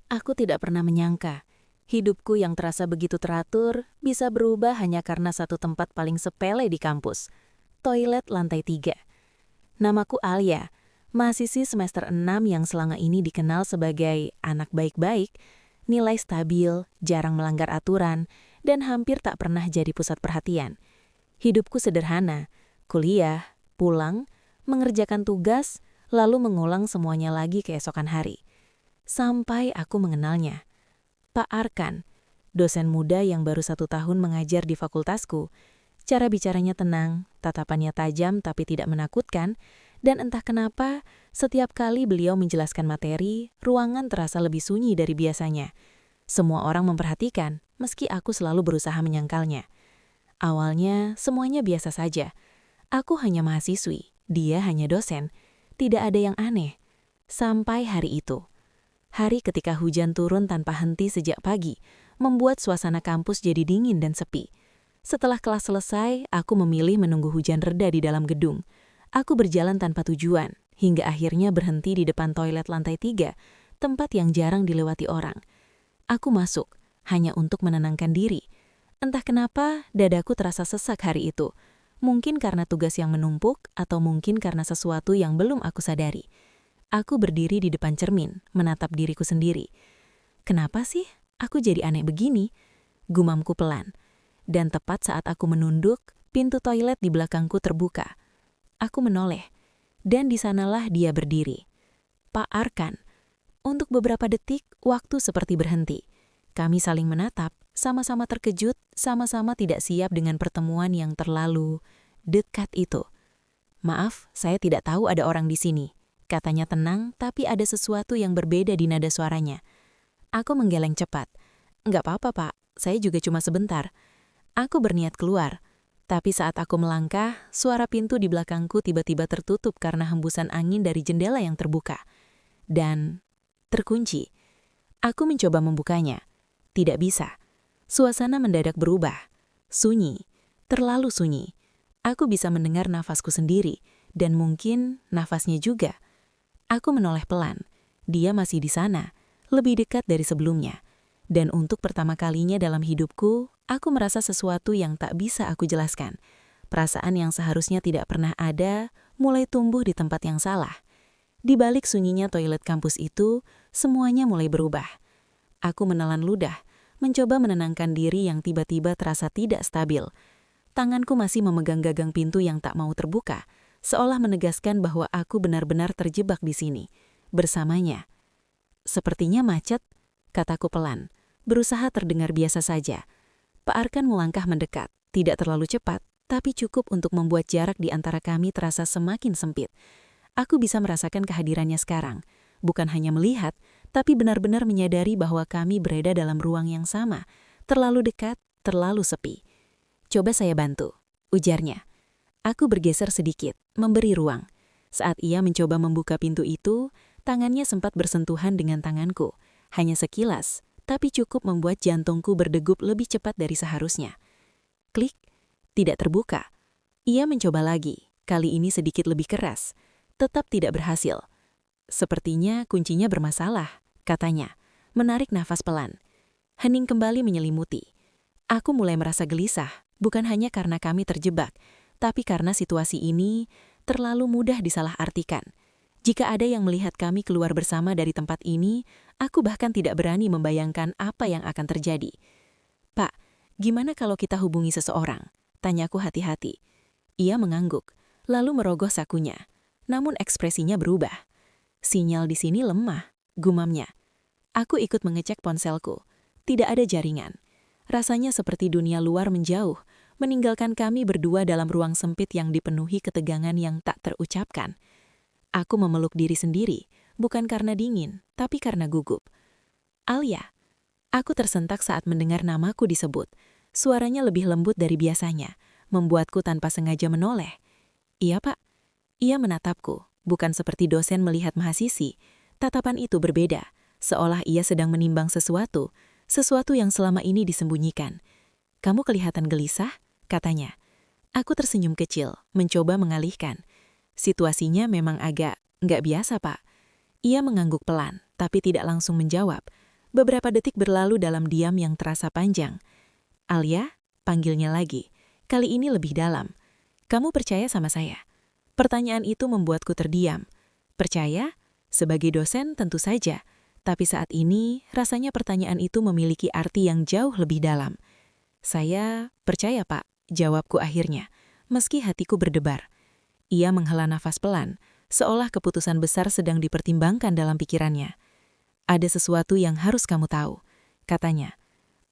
Aku tidak pernah menyangka, hidupku yang terasa begitu teratur bisa berubah hanya karena satu tempat paling sepele di kampus, toilet lantai 3. Namaku Alia, mahasiswi semester 6 yang selama ini dikenal sebagai anak baik-baik, nilai stabil, jarang melanggar aturan, dan hampir tak pernah jadi pusat perhatian. Hidupku sederhana, kuliah, pulang, mengerjakan tugas, lalu mengulang semuanya lagi keesokan hari. Sampai aku mengenalnya. Pak Arkan, dosen muda yang baru 1 tahun mengajar di fakultasku. Cara bicaranya tenang, tatapannya tajam tapi tidak menakutkan, dan entah kenapa, setiap kali beliau menjelaskan materi, ruangan terasa lebih sunyi dari biasanya. Semua orang memperhatikan, meski aku selalu berusaha menyangkalnya. Awalnya, semuanya biasa saja. Aku hanya mahasiswi, dia hanya dosen. Tidak ada yang aneh. Sampai hari itu. Hari ketika hujan turun tanpa henti sejak pagi, membuat suasana kampus jadi dingin dan sepi. Setelah kelas selesai, aku memilih menunggu hujan reda di dalam gedung. Aku berjalan tanpa tujuan, hingga akhirnya berhenti di depan toilet lantai 3, tempat yang jarang dilewati orang. Aku masuk, hanya untuk menenangkan diri. Entah kenapa, dadaku terasa sesak hari itu. Mungkin karena tugas yang menumpuk, atau mungkin karena sesuatu yang belum aku sadari. Aku berdiri di depan cermin, menatap diriku sendiri. Kenapa sih aku jadi aneh begini? Gumamku pelan. Dan tepat saat aku menunduk, pintu toilet di belakangku terbuka. Aku menoleh, dan di sanalah dia berdiri. Pak Arkan. Untuk beberapa detik, waktu seperti berhenti. Kami saling menatap, sama-sama terkejut, sama-sama tidak siap dengan pertemuan yang terlalu dekat itu. Maaf, saya tidak tahu ada orang di sini. Katanya tenang, tapi ada sesuatu yang berbeda di nada suaranya. Aku menggeleng cepat. Enggak apa-apa, Pak. Saya juga cuma sebentar. Aku berniat keluar. Tapi saat aku melangkah, suara pintu di belakangku tiba-tiba tertutup karena hembusan angin dari jendela yang terbuka. Dan terkunci. Aku mencoba membukanya. Tidak bisa. Suasana mendadak berubah. Sunyi. Terlalu sunyi. Aku bisa mendengar nafasku sendiri, dan mungkin nafasnya juga. Aku menoleh pelan. Dia masih di sana, lebih dekat dari sebelumnya. Dan untuk pertama kalinya dalam hidupku, aku merasa sesuatu yang tak bisa aku jelaskan. Perasaan yang seharusnya tidak pernah ada, mulai tumbuh di tempat yang salah. Di balik sunyinya toilet kampus itu, semuanya mulai berubah. Aku menelan ludah, mencoba menenangkan diri yang tiba-tiba terasa tidak stabil. Tanganku masih memegang gagang pintu yang tak mau terbuka, seolah menegaskan bahwa aku benar-benar terjebak di sini, bersamanya. Sepertinya macet, kataku pelan, berusaha terdengar biasa saja. Pak Arkan melangkah mendekat, tidak terlalu cepat, tapi cukup untuk membuat jarak di antara kami terasa semakin sempit. Aku bisa merasakan kehadirannya sekarang, bukan hanya melihat, tapi benar-benar menyadari bahwa kami berada dalam ruang yang sama, terlalu dekat, terlalu sepi. Coba saya bantu, ujarnya. Aku bergeser sedikit, memberi ruang. Saat ia mencoba membuka pintu itu, tangannya sempat bersentuhan dengan tanganku. Hanya sekilas, tapi cukup membuat jantungku berdegup lebih cepat dari seharusnya. Klik, tidak terbuka. Ia mencoba lagi, kali ini sedikit lebih keras. Tetap tidak berhasil. Sepertinya kuncinya bermasalah, katanya. Menarik nafas pelan. Hening kembali menyelimuti. Aku mulai merasa gelisah, bukan hanya karena kami terjebak, tapi karena situasi ini terlalu mudah disalahartikan. Jika ada yang melihat kami keluar bersama dari tempat ini, aku bahkan tidak berani membayangkan apa yang akan terjadi. Pak, gimana kalau kita hubungi seseorang? Tanyaku hati-hati. Ia mengangguk, lalu merogoh sakunya. Namun ekspresinya berubah. Sinyal di sini lemah, gumamnya. Aku ikut mengecek ponselku. Tidak ada jaringan. Rasanya seperti dunia luar menjauh, meninggalkan kami berdua dalam ruang sempit yang dipenuhi ketegangan yang tak terucapkan. Aku memeluk diri sendiri, bukan karena dingin, tapi karena gugup. Alia. Aku tersentak saat mendengar namaku disebut. Suaranya lebih lembut dari biasanya, membuatku tanpa sengaja menoleh. Iya, Pak. Ia menatapku, bukan seperti dosen melihat mahasiswi. Tatapan itu berbeda, seolah ia sedang menimbang sesuatu yang selama ini disembunyikan. Kamu kelihatan gelisah? Katanya. Aku tersenyum kecil, mencoba mengalihkan. Situasinya memang agak nggak biasa, Pak. Ia mengangguk pelan, tapi tidak langsung menjawab. Beberapa detik berlalu dalam diam yang terasa panjang. Alia, panggilnya lagi. Kali ini lebih dalam. Kamu percaya sama saya? Pertanyaan itu membuatku terdiam. Percaya? Sebagai dosen tentu saja. Tapi saat ini, rasanya pertanyaan itu memiliki arti yang jauh lebih dalam. Saya percaya, Pak, jawabku akhirnya, meski hatiku berdebar. Ia menghela nafas pelan, seolah keputusan besar sedang dipertimbangkan dalam pikirannya. Ada sesuatu yang harus kamu tahu, katanya.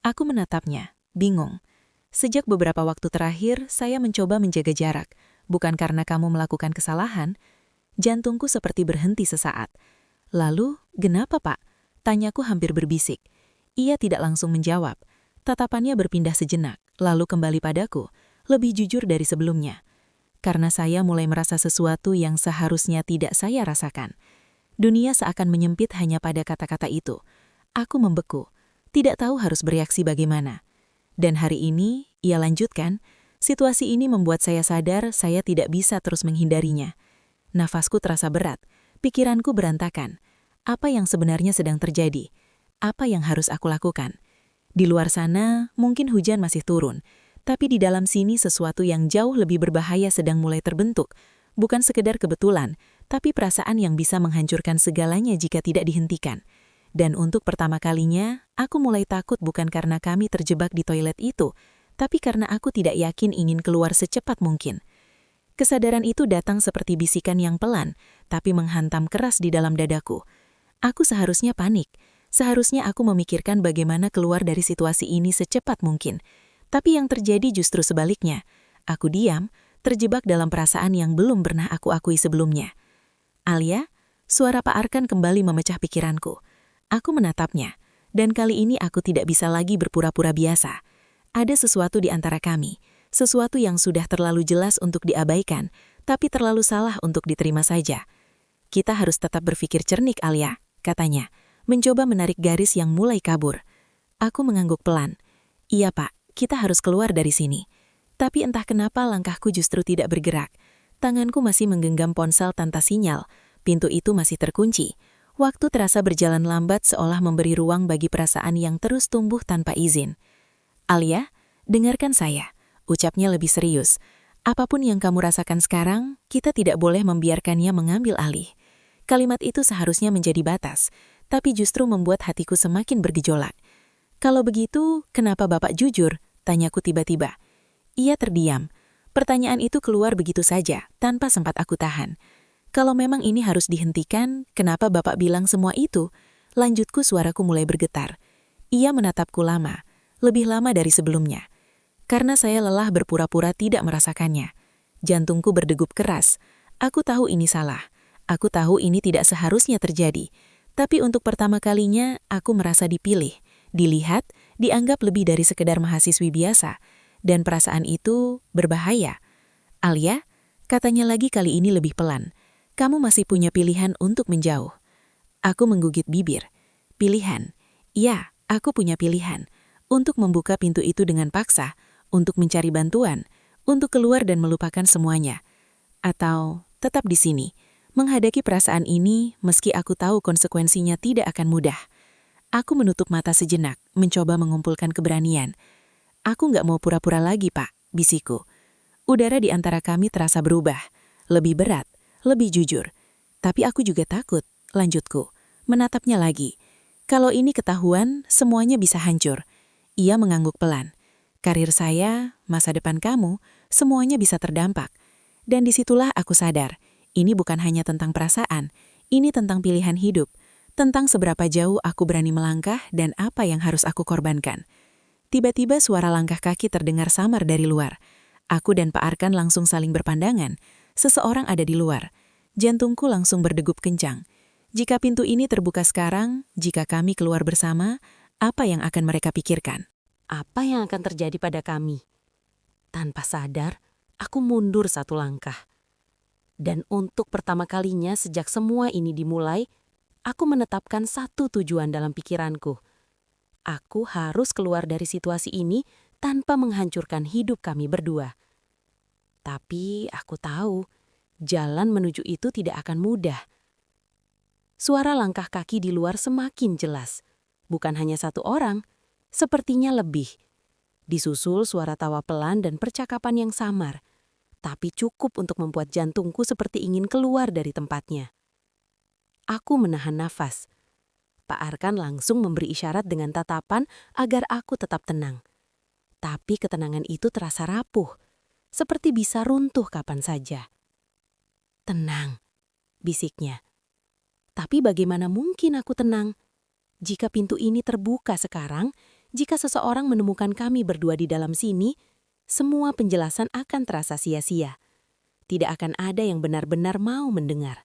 Aku menatapnya, bingung. Sejak beberapa waktu terakhir, saya mencoba menjaga jarak. Bukan karena kamu melakukan kesalahan. Jantungku seperti berhenti sesaat. Lalu, kenapa, Pak? Tanyaku hampir berbisik. Ia tidak langsung menjawab. Tatapannya berpindah sejenak, lalu kembali padaku, lebih jujur dari sebelumnya. Karena saya mulai merasa sesuatu yang seharusnya tidak saya rasakan. Dunia seakan menyempit hanya pada kata-kata itu. Aku membeku, tidak tahu harus bereaksi bagaimana. Dan hari ini, ia lanjutkan, situasi ini membuat saya sadar saya tidak bisa terus menghindarinya. Nafasku terasa berat, pikiranku berantakan. Apa yang sebenarnya sedang terjadi? Apa yang harus aku lakukan? Di luar sana, mungkin hujan masih turun. Tapi di dalam sini sesuatu yang jauh lebih berbahaya sedang mulai terbentuk. Bukan sekedar kebetulan, tapi perasaan yang bisa menghancurkan segalanya jika tidak dihentikan. Dan untuk pertama kalinya, aku mulai takut bukan karena kami terjebak di toilet itu, tapi karena aku tidak yakin ingin keluar secepat mungkin. Kesadaran itu datang seperti bisikan yang pelan, tapi menghantam keras di dalam dadaku. Aku seharusnya panik. Seharusnya aku memikirkan bagaimana keluar dari situasi ini secepat mungkin. Tapi yang terjadi justru sebaliknya. Aku diam, terjebak dalam perasaan yang belum pernah aku akui sebelumnya. Alia, suara Pak Arkan kembali memecah pikiranku. Aku menatapnya, dan kali ini aku tidak bisa lagi berpura-pura biasa. Ada sesuatu di antara kami, sesuatu yang sudah terlalu jelas untuk diabaikan, tapi terlalu salah untuk diterima saja. Kita harus tetap berpikir cernik, Alia, katanya, mencoba menarik garis yang mulai kabur. Aku mengangguk pelan. Iya, Pak. Kita harus keluar dari sini. Tapi entah kenapa langkahku justru tidak bergerak. Tanganku masih menggenggam ponsel tanpa sinyal. Pintu itu masih terkunci. Waktu terasa berjalan lambat seolah memberi ruang bagi perasaan yang terus tumbuh tanpa izin. Alia, dengarkan saya. Ucapnya lebih serius. Apapun yang kamu rasakan sekarang, kita tidak boleh membiarkannya mengambil alih. Kalimat itu seharusnya menjadi batas, tapi justru membuat hatiku semakin bergejolak. Kalau begitu, kenapa Bapak jujur? Tanyaku tiba-tiba. Ia terdiam. Pertanyaan itu keluar begitu saja, tanpa sempat aku tahan. Kalau memang ini harus dihentikan, kenapa Bapak bilang semua itu? Lanjutku, suaraku mulai bergetar. Ia menatapku lama, lebih lama dari sebelumnya. Karena saya lelah berpura-pura tidak merasakannya. Jantungku berdegup keras. Aku tahu ini salah. Aku tahu ini tidak seharusnya terjadi. Tapi untuk pertama kalinya, aku merasa dipilih. Dilihat, dianggap lebih dari sekedar mahasiswi biasa, dan perasaan itu berbahaya. Alia, katanya lagi kali ini lebih pelan, kamu masih punya pilihan untuk menjauh. Aku menggigit bibir. Pilihan? Ya, aku punya pilihan. Untuk membuka pintu itu dengan paksa, untuk mencari bantuan, untuk keluar dan melupakan semuanya. Atau tetap di sini, menghadapi perasaan ini meski aku tahu konsekuensinya tidak akan mudah. Aku menutup mata sejenak, mencoba mengumpulkan keberanian. Aku nggak mau pura-pura lagi, Pak, bisiku. Udara di antara kami terasa berubah, lebih berat, lebih jujur. Tapi aku juga takut, lanjutku, menatapnya lagi. Kalau ini ketahuan, semuanya bisa hancur. Ia mengangguk pelan. Karir saya, masa depan kamu, semuanya bisa terdampak. Dan disitulah aku sadar, ini bukan hanya tentang perasaan, ini tentang pilihan hidup. Tentang seberapa jauh aku berani melangkah dan apa yang harus aku korbankan. Tiba-tiba suara langkah kaki terdengar samar dari luar. Aku dan Pak Arkan langsung saling berpandangan. Seseorang ada di luar. Jantungku langsung berdegup kencang. Jika pintu ini terbuka sekarang, jika kami keluar bersama, apa yang akan mereka pikirkan? Apa yang akan terjadi pada kami? Tanpa sadar, aku mundur satu langkah. Dan untuk pertama kalinya sejak semua ini dimulai, aku menetapkan satu tujuan dalam pikiranku. Aku harus keluar dari situasi ini tanpa menghancurkan hidup kami berdua. Tapi aku tahu, jalan menuju itu tidak akan mudah. Suara langkah kaki di luar semakin jelas. Bukan hanya satu orang, sepertinya lebih. Disusul suara tawa pelan dan percakapan yang samar, tapi cukup untuk membuat jantungku seperti ingin keluar dari tempatnya. Aku menahan nafas. Pak Arkan langsung memberi isyarat dengan tatapan agar aku tetap tenang. Tapi ketenangan itu terasa rapuh, seperti bisa runtuh kapan saja. "Tenang," bisiknya. Tapi bagaimana mungkin aku tenang? Jika pintu ini terbuka sekarang, jika seseorang menemukan kami berdua di dalam sini, semua penjelasan akan terasa sia-sia. Tidak akan ada yang benar-benar mau mendengar.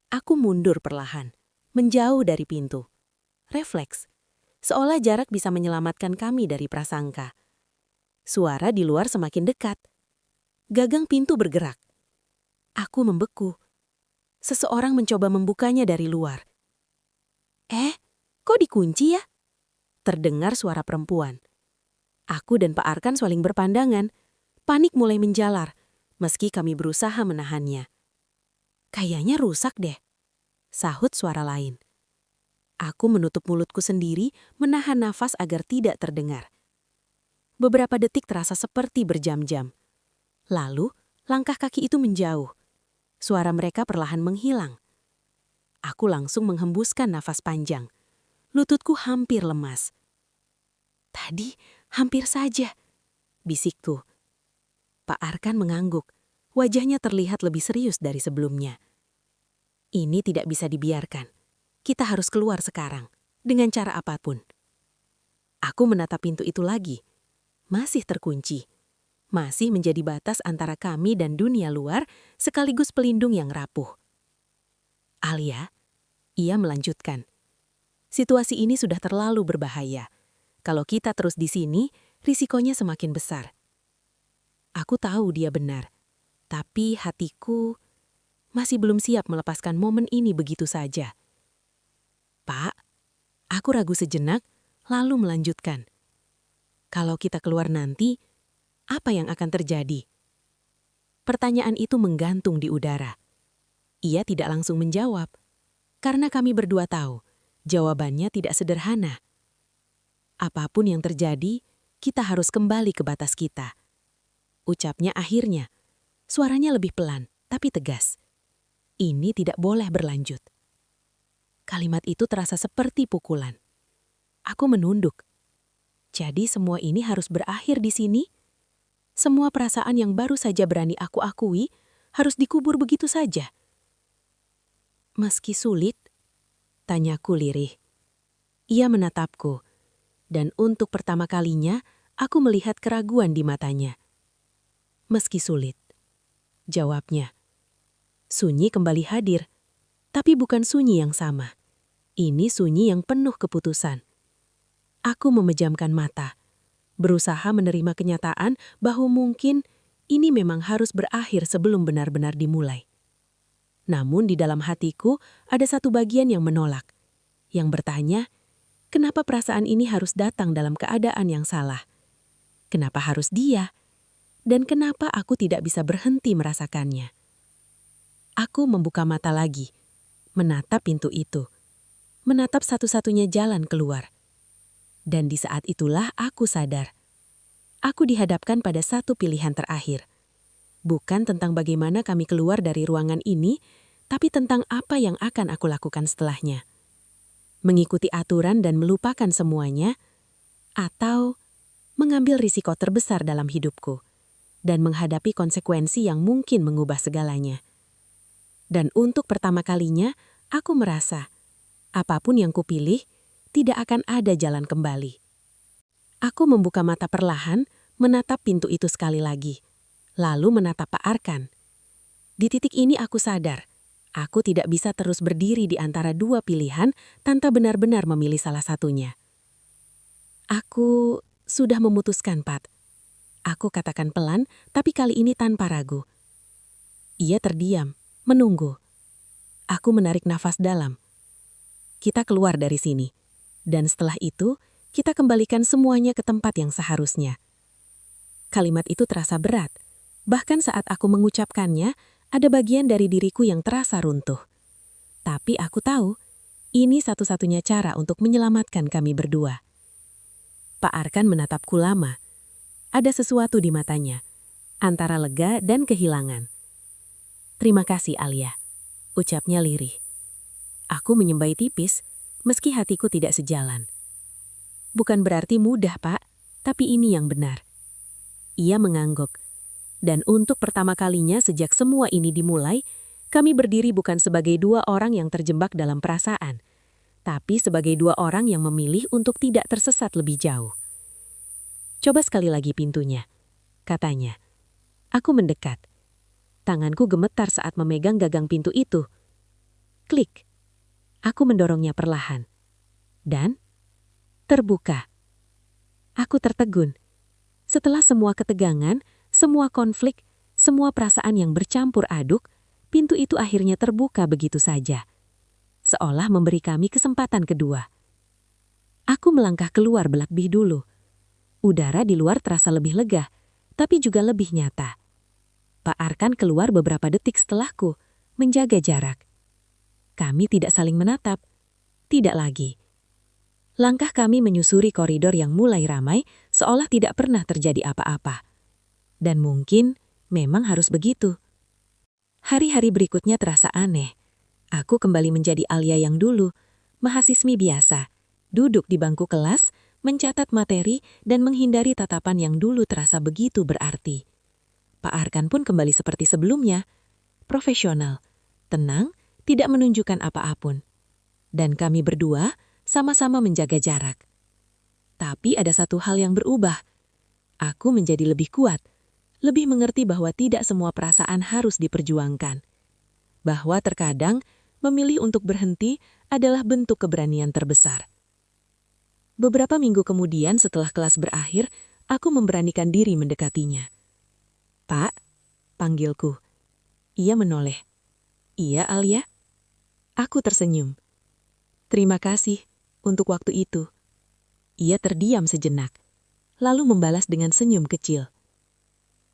Aku mundur perlahan, menjauh dari pintu. Refleks, seolah jarak bisa menyelamatkan kami dari prasangka. Suara di luar semakin dekat. Gagang pintu bergerak. Aku membeku. Seseorang mencoba membukanya dari luar. Kok dikunci ya?" Terdengar suara perempuan. Aku dan Pak Arkan saling berpandangan. Panik mulai menjalar, meski kami berusaha menahannya. "Kayaknya rusak deh," sahut suara lain. Aku menutup mulutku sendiri, menahan nafas agar tidak terdengar. Beberapa detik terasa seperti berjam-jam. Lalu, langkah kaki itu menjauh. Suara mereka perlahan menghilang. Aku langsung menghembuskan nafas panjang. Lututku hampir lemas. "Tadi hampir saja," bisikku. Pak Arkan mengangguk. Wajahnya terlihat lebih serius dari sebelumnya. "Ini tidak bisa dibiarkan. Kita harus keluar sekarang, dengan cara apapun." Aku menatap pintu itu lagi. Masih terkunci. Masih menjadi batas antara kami dan dunia luar, sekaligus pelindung yang rapuh. "Alia," ia melanjutkan. "Situasi ini sudah terlalu berbahaya. Kalau kita terus di sini, risikonya semakin besar." Aku tahu dia benar, tapi hatiku masih belum siap melepaskan momen ini begitu saja. "Pak," aku ragu sejenak, lalu melanjutkan. "Kalau kita keluar nanti, apa yang akan terjadi?" Pertanyaan itu menggantung di udara. Ia tidak langsung menjawab, karena kami berdua tahu jawabannya tidak sederhana. "Apapun yang terjadi, kita harus kembali ke batas kita," ucapnya akhirnya. Suaranya lebih pelan, tapi tegas. "Ini tidak boleh berlanjut." Kalimat itu terasa seperti pukulan. Aku menunduk. Jadi semua ini harus berakhir di sini? Semua perasaan yang baru saja berani aku akui harus dikubur begitu saja? "Meski sulit?" tanyaku lirih. Ia menatapku, dan untuk pertama kalinya aku melihat keraguan di matanya. "Meski sulit," jawabnya. Sunyi kembali hadir, tapi bukan sunyi yang sama. Ini sunyi yang penuh keputusan. Aku memejamkan mata, berusaha menerima kenyataan bahwa mungkin ini memang harus berakhir sebelum benar-benar dimulai. Namun di dalam hatiku ada satu bagian yang menolak, yang bertanya, kenapa perasaan ini harus datang dalam keadaan yang salah? Kenapa harus dia? Dan kenapa aku tidak bisa berhenti merasakannya? Aku membuka mata lagi, menatap pintu itu, menatap satu-satunya jalan keluar. Dan di saat itulah aku sadar. Aku dihadapkan pada satu pilihan terakhir. Bukan tentang bagaimana kami keluar dari ruangan ini, tapi tentang apa yang akan aku lakukan setelahnya. Mengikuti aturan dan melupakan semuanya, atau mengambil risiko terbesar dalam hidupku, dan menghadapi konsekuensi yang mungkin mengubah segalanya. Dan untuk pertama kalinya, aku merasa, apapun yang kupilih, tidak akan ada jalan kembali. Aku membuka mata perlahan, menatap pintu itu sekali lagi, lalu menatap Pak Arkan. Di titik ini aku sadar, aku tidak bisa terus berdiri di antara dua pilihan tanpa benar-benar memilih salah satunya. "Aku sudah memutuskan, Pat." Aku katakan pelan, tapi kali ini tanpa ragu. Ia terdiam, menunggu. Aku menarik nafas dalam. "Kita keluar dari sini. Dan setelah itu, kita kembalikan semuanya ke tempat yang seharusnya." Kalimat itu terasa berat. Bahkan saat aku mengucapkannya, ada bagian dari diriku yang terasa runtuh. Tapi aku tahu, Ini satu-satunya cara untuk menyelamatkan kami berdua. Pak Arkan menatapku lama. Ada sesuatu di matanya, antara lega dan kehilangan. Terima kasih, Alia, ucapnya lirih. Aku menyembai tipis, meski hatiku tidak sejalan. Bukan berarti mudah, Pak, tapi ini yang benar. Ia mengangguk. Dan untuk pertama kalinya sejak semua ini dimulai, kami berdiri bukan sebagai dua orang yang terjebak dalam perasaan, tapi sebagai dua orang yang memilih untuk tidak tersesat lebih jauh. Coba sekali lagi pintunya, katanya. Aku mendekat. Tanganku gemetar saat memegang gagang pintu itu. Klik. Aku mendorongnya perlahan. Dan terbuka. Aku tertegun. Setelah semua ketegangan, semua konflik, semua perasaan yang bercampur aduk, pintu itu akhirnya terbuka begitu saja. Seolah memberi kami kesempatan kedua. Aku melangkah keluar belakbih dulu. Udara di luar terasa lebih lega, tapi juga lebih nyata. Pak Arkan keluar beberapa detik setelahku, menjaga jarak. Kami tidak saling menatap. Tidak lagi. Langkah kami menyusuri koridor yang mulai ramai, seolah tidak pernah terjadi apa-apa. Dan mungkin memang harus begitu. Hari-hari berikutnya terasa aneh. Aku kembali menjadi Alia yang dulu, mahasiswi biasa, duduk di bangku kelas, mencatat materi, dan menghindari tatapan yang dulu terasa begitu berarti. Pak Arkan pun kembali seperti sebelumnya, profesional, tenang, tidak menunjukkan apa-apun. Dan kami berdua sama-sama menjaga jarak. Tapi ada satu hal yang berubah. Aku menjadi lebih kuat, lebih mengerti bahwa tidak semua perasaan harus diperjuangkan. Bahwa terkadang memilih untuk berhenti adalah bentuk keberanian terbesar. Beberapa minggu kemudian setelah kelas berakhir, aku memberanikan diri mendekatinya. Pak, panggilku. Ia menoleh. Iya, Alia? Aku tersenyum. Terima kasih untuk waktu itu. Ia terdiam sejenak, lalu membalas dengan senyum kecil.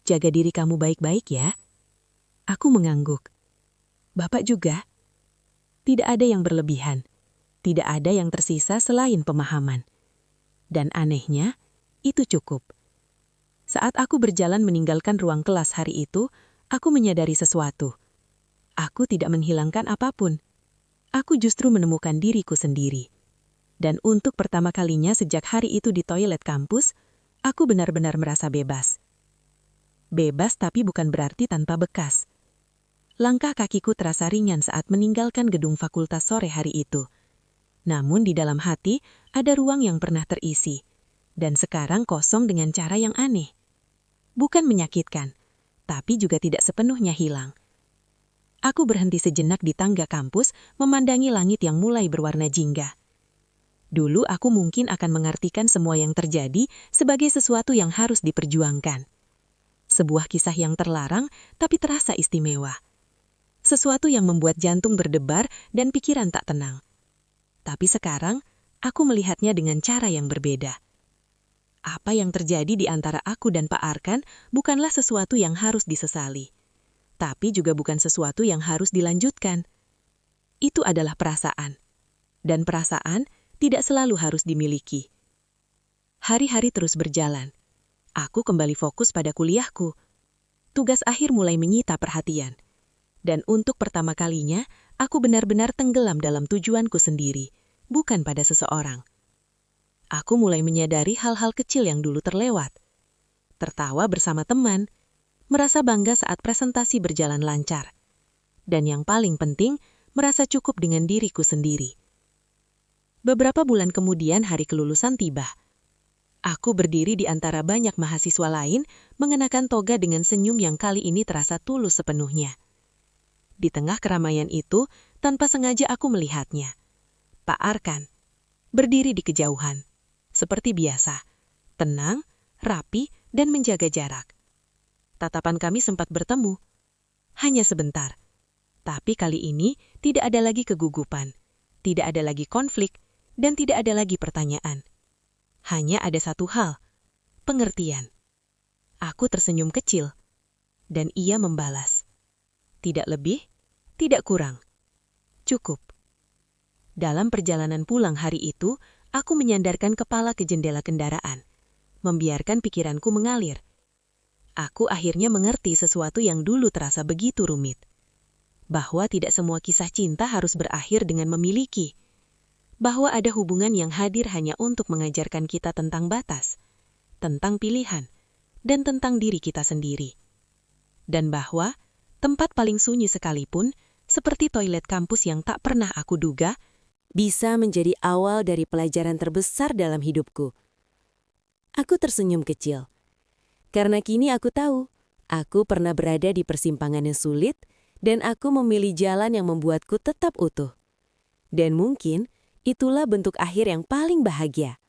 Jaga diri kamu baik-baik ya. Aku mengangguk. Bapak juga? Tidak ada yang berlebihan. Tidak ada yang tersisa selain pemahaman. Dan anehnya, itu cukup. Saat aku berjalan meninggalkan ruang kelas hari itu, aku menyadari sesuatu. Aku tidak menghilangkan apapun. Aku justru menemukan diriku sendiri. Dan untuk pertama kalinya sejak hari itu di toilet kampus, aku benar-benar merasa bebas. Bebas tapi bukan berarti tanpa bekas. Langkah kakiku terasa ringan saat meninggalkan gedung fakultas sore hari itu. Namun di dalam hati ada ruang yang pernah terisi. Dan sekarang kosong dengan cara yang aneh. Bukan menyakitkan, tapi juga tidak sepenuhnya hilang. Aku berhenti sejenak di tangga kampus, memandangi langit yang mulai berwarna jingga. Dulu aku mungkin akan mengartikan semua yang terjadi sebagai sesuatu yang harus diperjuangkan. Sebuah kisah yang terlarang, tapi terasa istimewa. Sesuatu yang membuat jantung berdebar dan pikiran tak tenang. Tapi sekarang, aku melihatnya dengan cara yang berbeda. Apa yang terjadi di antara aku dan Pak Arkan bukanlah sesuatu yang harus disesali. Tapi juga bukan sesuatu yang harus dilanjutkan. Itu adalah perasaan. Dan perasaan tidak selalu harus dimiliki. Hari-hari terus berjalan. Aku kembali fokus pada kuliahku. Tugas akhir mulai menyita perhatian. Dan untuk pertama kalinya, aku benar-benar tenggelam dalam tujuanku sendiri, bukan pada seseorang. Aku mulai menyadari hal-hal kecil yang dulu terlewat. Tertawa bersama teman, merasa bangga saat presentasi berjalan lancar. Dan yang paling penting, merasa cukup dengan diriku sendiri. Beberapa bulan kemudian hari kelulusan tiba. Aku berdiri di antara banyak mahasiswa lain, mengenakan toga dengan senyum yang kali ini terasa tulus sepenuhnya. Di tengah keramaian itu, tanpa sengaja aku melihatnya. Pak Arkan, berdiri di kejauhan. Seperti biasa, tenang, rapi, dan menjaga jarak. Tatapan kami sempat bertemu. Hanya sebentar. Tapi kali ini tidak ada lagi kegugupan, tidak ada lagi konflik, dan tidak ada lagi pertanyaan. Hanya ada satu hal, pengertian. Aku tersenyum kecil, dan ia membalas. Tidak lebih, tidak kurang. Cukup. Dalam perjalanan pulang hari itu, aku menyandarkan kepala ke jendela kendaraan, membiarkan pikiranku mengalir. Aku akhirnya mengerti sesuatu yang dulu terasa begitu rumit. Bahwa tidak semua kisah cinta harus berakhir dengan memiliki. Bahwa ada hubungan yang hadir hanya untuk mengajarkan kita tentang batas, tentang pilihan, dan tentang diri kita sendiri. Dan bahwa tempat paling sunyi sekalipun, seperti toilet kampus yang tak pernah aku duga, bisa menjadi awal dari pelajaran terbesar dalam hidupku. Aku tersenyum kecil. Karena kini aku tahu, aku pernah berada di persimpangan yang sulit, dan aku memilih jalan yang membuatku tetap utuh. Dan mungkin, itulah bentuk akhir yang paling bahagia.